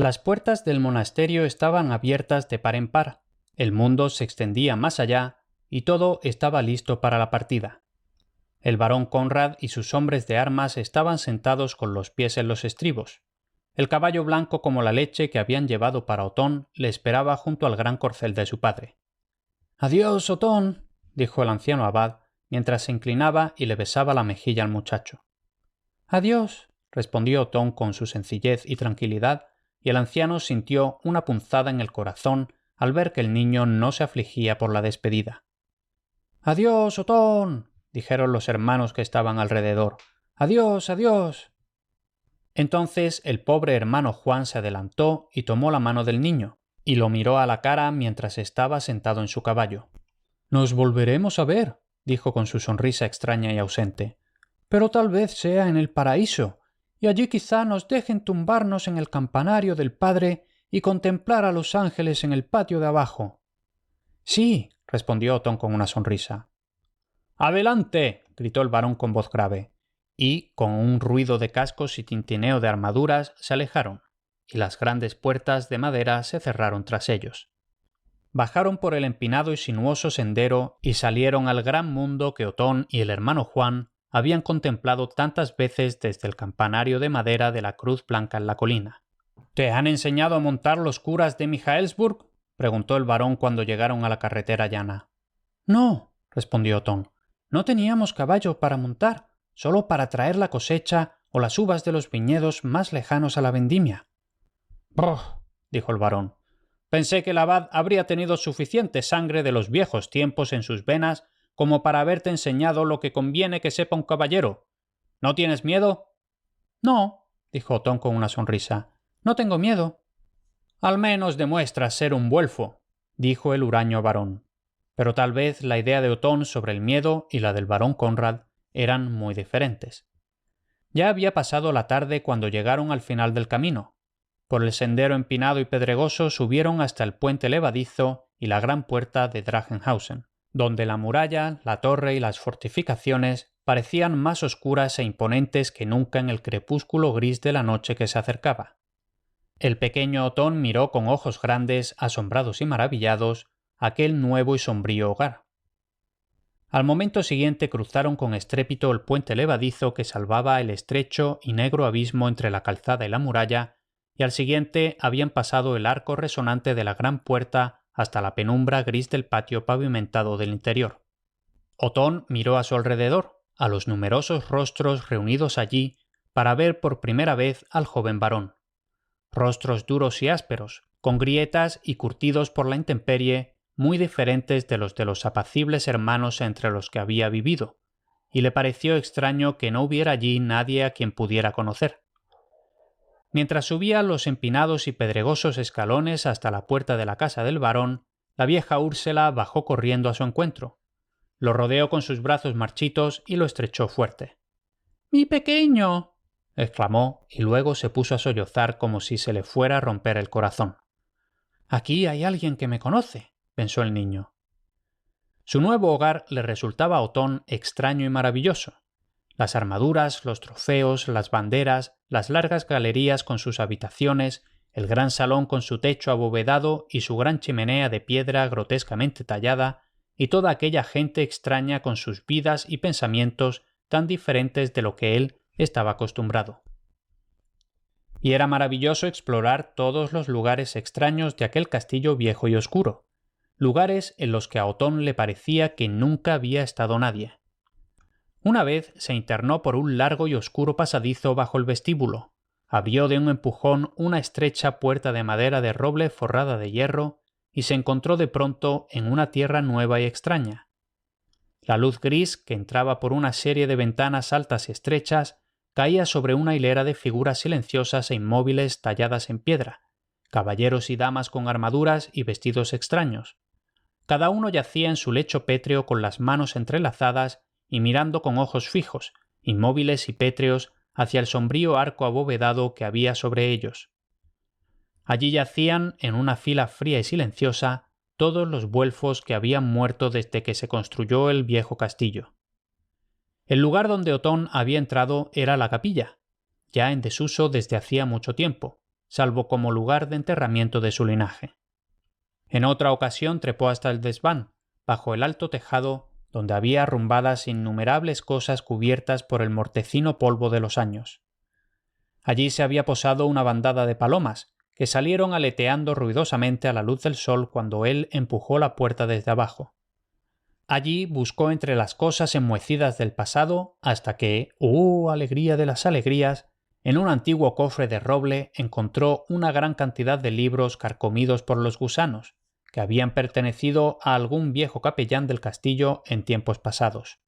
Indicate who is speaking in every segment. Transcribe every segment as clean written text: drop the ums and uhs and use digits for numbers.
Speaker 1: Las puertas del monasterio estaban abiertas de par en par, el mundo se extendía más allá y todo estaba listo para la partida. El barón Conrad y sus hombres de armas estaban sentados con los pies en los estribos. El caballo blanco como la leche que habían llevado para Otón le esperaba junto al gran corcel de su padre. «Adiós, Otón», dijo el anciano abad, mientras se inclinaba y le besaba la mejilla al muchacho. «Adiós», respondió Otón con su sencillez y tranquilidad, y el anciano sintió una punzada en el corazón al ver que el niño no se afligía por la despedida. «Adiós, Otón», dijeron los hermanos que estaban alrededor. «Adiós, adiós». Entonces el pobre hermano Juan se adelantó y tomó la mano del niño, y lo miró a la cara mientras estaba sentado en su caballo. «Nos volveremos a ver», dijo con su sonrisa extraña y ausente. «Pero tal vez sea en el paraíso, y allí quizá nos dejen tumbarnos en el campanario del Padre y contemplar a los ángeles en el patio de abajo». «Sí», respondió Otón con una sonrisa. «¡Adelante!», gritó el barón con voz grave, y, con un ruido de cascos y tintineo de armaduras, se alejaron, y las grandes puertas de madera se cerraron tras ellos. Bajaron por el empinado y sinuoso sendero y salieron al gran mundo que Otón y el hermano Juan habían contemplado tantas veces desde el campanario de madera de la cruz blanca en la colina. «¿Te han enseñado a montar los curas de Michaelsburg?», preguntó el barón cuando llegaron a la carretera llana. «No», respondió Otón, «no teníamos caballo para montar, solo para traer la cosecha o las uvas de los viñedos más lejanos a la vendimia». «Brr», dijo el barón, «pensé que el abad habría tenido suficiente sangre de los viejos tiempos en sus venas como para haberte enseñado lo que conviene que sepa un caballero. ¿No tienes miedo?» «No», dijo Otón con una sonrisa, «no tengo miedo». «Al menos demuestras ser un güelfo», dijo el huraño barón. Pero tal vez la idea de Otón sobre el miedo y la del barón Conrad eran muy diferentes. Ya había pasado la tarde cuando llegaron al final del camino. Por el sendero empinado y pedregoso subieron hasta el puente levadizo y la gran puerta de Drachenhausen, donde la muralla, la torre y las fortificaciones parecían más oscuras e imponentes que nunca en el crepúsculo gris de la noche que se acercaba. El pequeño Otón miró con ojos grandes, asombrados y maravillados, aquel nuevo y sombrío hogar. Al momento siguiente cruzaron con estrépito el puente levadizo que salvaba el estrecho y negro abismo entre la calzada y la muralla, y al siguiente habían pasado el arco resonante de la gran puerta hasta la penumbra gris del patio pavimentado del interior. Otón miró a su alrededor, a los numerosos rostros reunidos allí, para ver por primera vez al joven varón. Rostros duros y ásperos, con grietas y curtidos por la intemperie, muy diferentes de los apacibles hermanos entre los que había vivido, y le pareció extraño que no hubiera allí nadie a quien pudiera conocer. Mientras subía los empinados y pedregosos escalones hasta la puerta de la casa del barón, la vieja Úrsula bajó corriendo a su encuentro. Lo rodeó con sus brazos marchitos y lo estrechó fuerte. «¡Mi pequeño!», exclamó, y luego se puso a sollozar como si se le fuera a romper el corazón. «Aquí hay alguien que me conoce», pensó el niño. Su nuevo hogar le resultaba a Otón extraño y maravilloso. Las armaduras, los trofeos, las banderas, las largas galerías con sus habitaciones, el gran salón con su techo abovedado y su gran chimenea de piedra grotescamente tallada, y toda aquella gente extraña con sus vidas y pensamientos tan diferentes de lo que él estaba acostumbrado. Y era maravilloso explorar todos los lugares extraños de aquel castillo viejo y oscuro, lugares en los que a Otón le parecía que nunca había estado nadie. Una vez se internó por un largo y oscuro pasadizo bajo el vestíbulo, abrió de un empujón una estrecha puerta de madera de roble forrada de hierro y se encontró de pronto en una tierra nueva y extraña. La luz gris que entraba por una serie de ventanas altas y estrechas caía sobre una hilera de figuras silenciosas e inmóviles talladas en piedra, caballeros y damas con armaduras y vestidos extraños. Cada uno yacía en su lecho pétreo con las manos entrelazadas y mirando con ojos fijos, inmóviles y pétreos, hacia el sombrío arco abovedado que había sobre ellos. Allí yacían, en una fila fría y silenciosa, todos los güelfos que habían muerto desde que se construyó el viejo castillo. El lugar donde Otón había entrado era la capilla, ya en desuso desde hacía mucho tiempo, salvo como lugar de enterramiento de su linaje. En otra ocasión trepó hasta el desván, bajo el alto tejado, donde había arrumbadas innumerables cosas cubiertas por el mortecino polvo de los años. Allí se había posado una bandada de palomas, que salieron aleteando ruidosamente a la luz del sol cuando él empujó la puerta desde abajo. Allí buscó entre las cosas enmohecidas del pasado hasta que, ¡oh, alegría de las alegrías!, en un antiguo cofre de roble encontró una gran cantidad de libros carcomidos por los gusanos, que habían pertenecido a algún viejo capellán del castillo en tiempos pasados.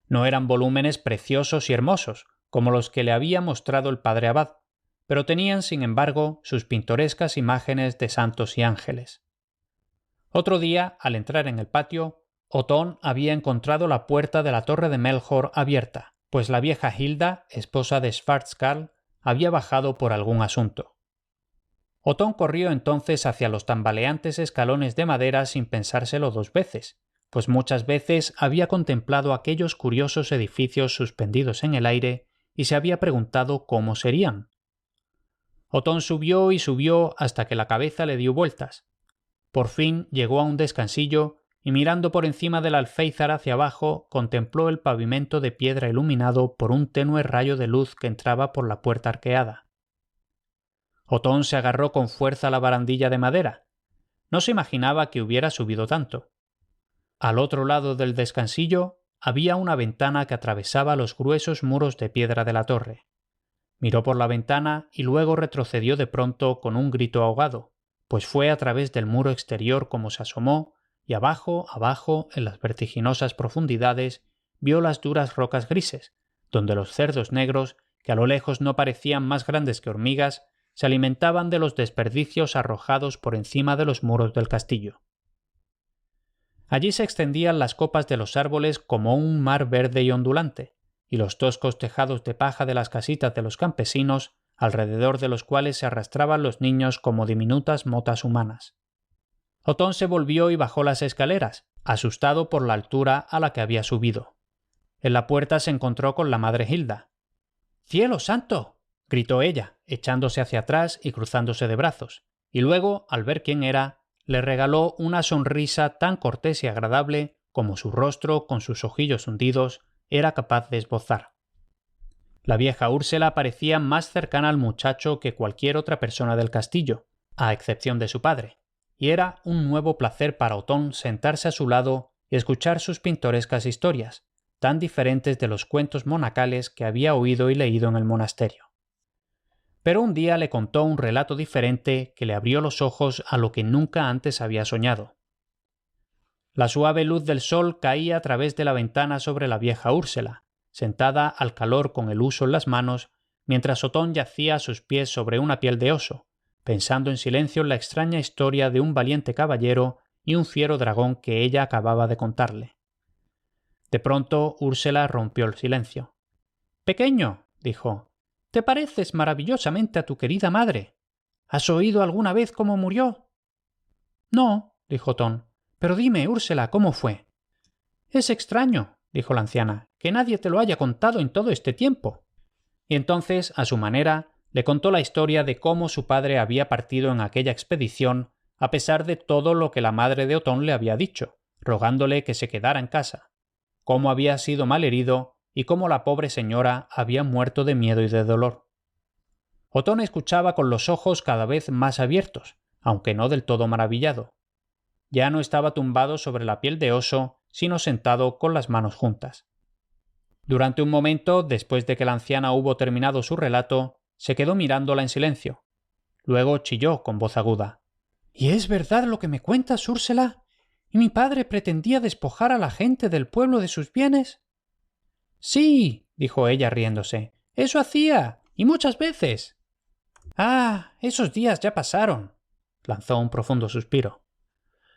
Speaker 1: No eran volúmenes preciosos y hermosos, como los que le había mostrado el padre abad, pero tenían, sin embargo, sus pintorescas imágenes de santos y ángeles. Otro día, al entrar en el patio, Otón había encontrado la puerta de la torre de Melchor abierta, pues la vieja Hilda, esposa de Schwarzkarl, había bajado por algún asunto. Otón corrió entonces hacia los tambaleantes escalones de madera sin pensárselo dos veces, pues muchas veces había contemplado aquellos curiosos edificios suspendidos en el aire y se había preguntado cómo serían. Otón subió y subió hasta que la cabeza le dio vueltas. Por fin llegó a un descansillo y mirando por encima del alféizar hacia abajo contempló el pavimento de piedra iluminado por un tenue rayo de luz que entraba por la puerta arqueada. Otón se agarró con fuerza a la barandilla de madera. No se imaginaba que hubiera subido tanto. Al otro lado del descansillo había una ventana que atravesaba los gruesos muros de piedra de la torre. Miró por la ventana y luego retrocedió de pronto con un grito ahogado, pues fue a través del muro exterior como se asomó y abajo, en las vertiginosas profundidades, vio las duras rocas grises, donde los cerdos negros, que a lo lejos no parecían más grandes que hormigas, se alimentaban de los desperdicios arrojados por encima de los muros del castillo. Allí se extendían las copas de los árboles como un mar verde y ondulante, y los toscos tejados de paja de las casitas de los campesinos, alrededor de los cuales se arrastraban los niños como diminutas motas humanas. Otón se volvió y bajó las escaleras, asustado por la altura a la que había subido. En la puerta se encontró con la madre Hilda. ¡Cielo santo!, gritó ella, echándose hacia atrás y cruzándose de brazos, y luego, al ver quién era, le regaló una sonrisa tan cortés y agradable como su rostro, con sus ojillos hundidos, era capaz de esbozar. La vieja Úrsela parecía más cercana al muchacho que cualquier otra persona del castillo, a excepción de su padre, y era un nuevo placer para Otón sentarse a su lado y escuchar sus pintorescas historias, tan diferentes de los cuentos monacales que había oído y leído en el monasterio. Pero un día le contó un relato diferente que le abrió los ojos a lo que nunca antes había soñado. La suave luz del sol caía a través de la ventana sobre la vieja Úrsela, sentada al calor con el huso en las manos, mientras Otón yacía a sus pies sobre una piel de oso, pensando en silencio en la extraña historia de un valiente caballero y un fiero dragón que ella acababa de contarle. De pronto Úrsela rompió el silencio. «Pequeño», dijo, «te pareces maravillosamente a tu querida madre. ¿Has oído alguna vez cómo murió?» «No», dijo Otón, «pero dime, Úrsela, ¿cómo fue?» «Es extraño», dijo la anciana, «que nadie te lo haya contado en todo este tiempo». Y entonces, a su manera, le contó la historia de cómo su padre había partido en aquella expedición a pesar de todo lo que la madre de Otón le había dicho, rogándole que se quedara en casa, cómo había sido malherido y cómo la pobre señora había muerto de miedo y de dolor. Otón escuchaba con los ojos cada vez más abiertos, aunque no del todo maravillado. Ya no estaba tumbado sobre la piel de oso, sino sentado con las manos juntas. Durante un momento, después de que la anciana hubo terminado su relato, se quedó mirándola en silencio. Luego chilló con voz aguda. «¿Y es verdad lo que me cuentas, Úrsela? ¿Y mi padre pretendía despojar a la gente del pueblo de sus bienes?» «Sí», dijo ella riéndose, «eso hacía, y muchas veces». «Ah, esos días ya pasaron», lanzó un profundo suspiro.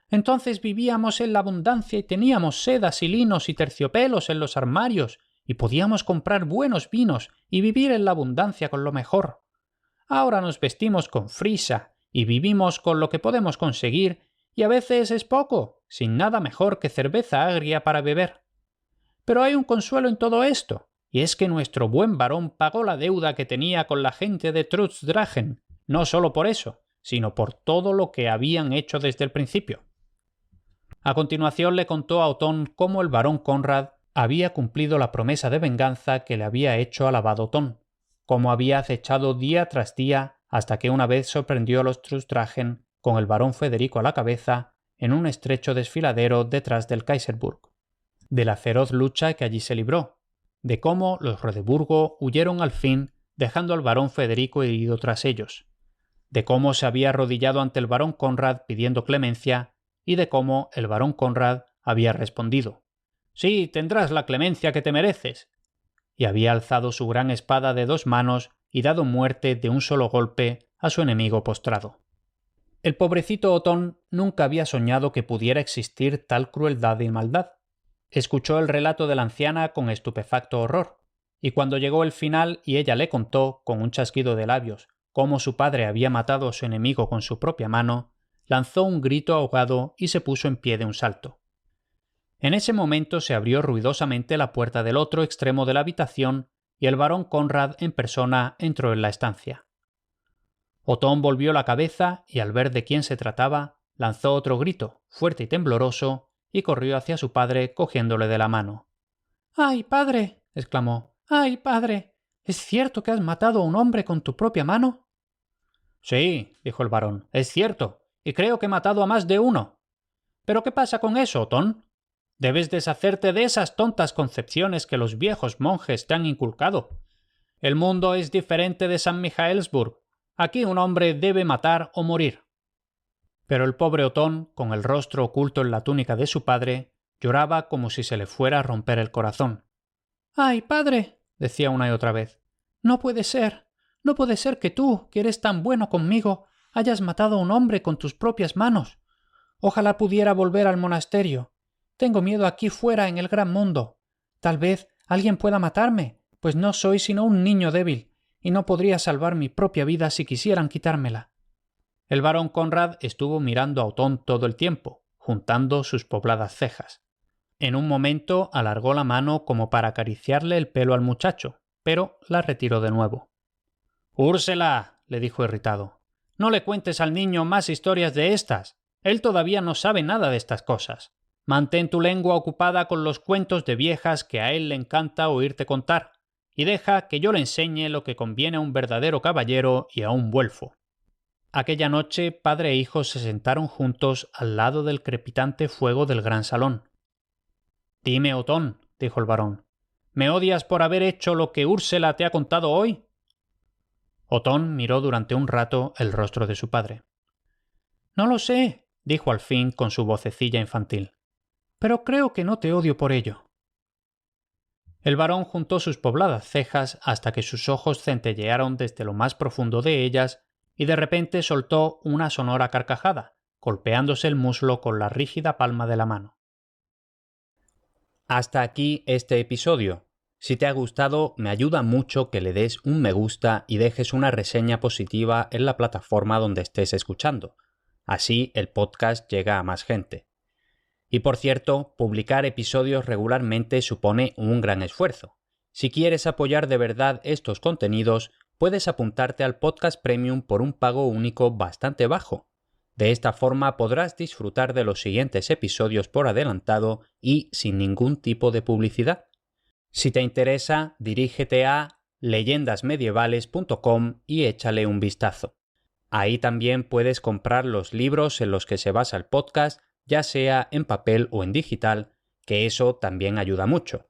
Speaker 1: «Entonces vivíamos en la abundancia y teníamos sedas y linos y terciopelos en los armarios y podíamos comprar buenos vinos y vivir en la abundancia con lo mejor. Ahora nos vestimos con frisa y vivimos con lo que podemos conseguir y a veces es poco, sin nada mejor que cerveza agria para beber. Pero hay un consuelo en todo esto, y es que nuestro buen varón pagó la deuda que tenía con la gente de Trutz Drachen, no solo por eso, sino por todo lo que habían hecho desde el principio. A continuación le contó a Otón cómo el barón Conrad había cumplido la promesa de venganza que le había hecho al abad Otón, cómo había acechado día tras día hasta que una vez sorprendió a los Truthagen con el barón Federico a la cabeza en un estrecho desfiladero detrás del Kaiserburg, de la feroz lucha que allí se libró, de cómo los Rodeburgo huyeron al fin dejando al barón Federico herido tras ellos, de cómo se había arrodillado ante el barón Conrad pidiendo clemencia y de cómo el barón Conrad había respondido: «Sí, tendrás la clemencia que te mereces», y había alzado su gran espada de 2 manos y dado muerte de un solo golpe a su enemigo postrado. El pobrecito Otón nunca había soñado que pudiera existir tal crueldad y maldad. Escuchó el relato de la anciana con estupefacto horror, y cuando llegó el final y ella le contó, con un chasquido de labios, cómo su padre había matado a su enemigo con su propia mano, lanzó un grito ahogado y se puso en pie de un salto. En ese momento se abrió ruidosamente la puerta del otro extremo de la habitación y el barón Conrad en persona entró en la estancia. Otón volvió la cabeza y al ver de quién se trataba, lanzó otro grito, fuerte y tembloroso, y corrió hacia su padre cogiéndole de la mano. «¡Ay, padre!», exclamó. «¡Ay, padre! ¿Es cierto que has matado a un hombre con tu propia mano?». «Sí», dijo el barón, «es cierto, y creo que he matado a más de uno. ¿Pero qué pasa con eso, Otón? Debes deshacerte de esas tontas concepciones que los viejos monjes te han inculcado. El mundo es diferente de San Michaelsburg. Aquí un hombre debe matar o morir». Pero el pobre Otón, con el rostro oculto en la túnica de su padre, lloraba como si se le fuera a romper el corazón. «¡Ay, padre!», decía una y otra vez. «No puede ser que tú, que eres tan bueno conmigo, hayas matado a un hombre con tus propias manos. Ojalá pudiera volver al monasterio. Tengo miedo aquí fuera en el gran mundo. Tal vez alguien pueda matarme, pues no soy sino un niño débil, y no podría salvar mi propia vida si quisieran quitármela». El barón Conrad estuvo mirando a Otón todo el tiempo, juntando sus pobladas cejas. En un momento alargó la mano como para acariciarle el pelo al muchacho, pero la retiró de nuevo. «Úrsela», le dijo irritado, «no le cuentes al niño más historias de estas. Él todavía no sabe nada de estas cosas. Mantén tu lengua ocupada con los cuentos de viejas que a él le encanta oírte contar, y deja que yo le enseñe lo que conviene a un verdadero caballero y a un güelfo». Aquella noche padre e hijo se sentaron juntos al lado del crepitante fuego del gran salón. «Dime, Otón», dijo el barón, «¿me odias por haber hecho lo que Úrsela te ha contado hoy?». Otón miró durante un rato el rostro de su padre. «No lo sé», dijo al fin con su vocecilla infantil, «pero creo que no te odio por ello». El barón juntó sus pobladas cejas hasta que sus ojos centellearon desde lo más profundo de ellas y de repente soltó una sonora carcajada, golpeándose el muslo con la rígida palma de la mano. Hasta aquí este episodio. Si te ha gustado, me ayuda mucho que le des un me gusta y dejes una reseña positiva en la plataforma donde estés escuchando. Así el podcast llega a más gente. Y por cierto, publicar episodios regularmente supone un gran esfuerzo. Si quieres apoyar de verdad estos contenidos, puedes apuntarte al podcast Premium por un pago único bastante bajo. De esta forma podrás disfrutar de los siguientes episodios por adelantado y sin ningún tipo de publicidad. Si te interesa, dirígete a leyendasmedievales.com y échale un vistazo. Ahí también puedes comprar los libros en los que se basa el podcast, ya sea en papel o en digital, que eso también ayuda mucho.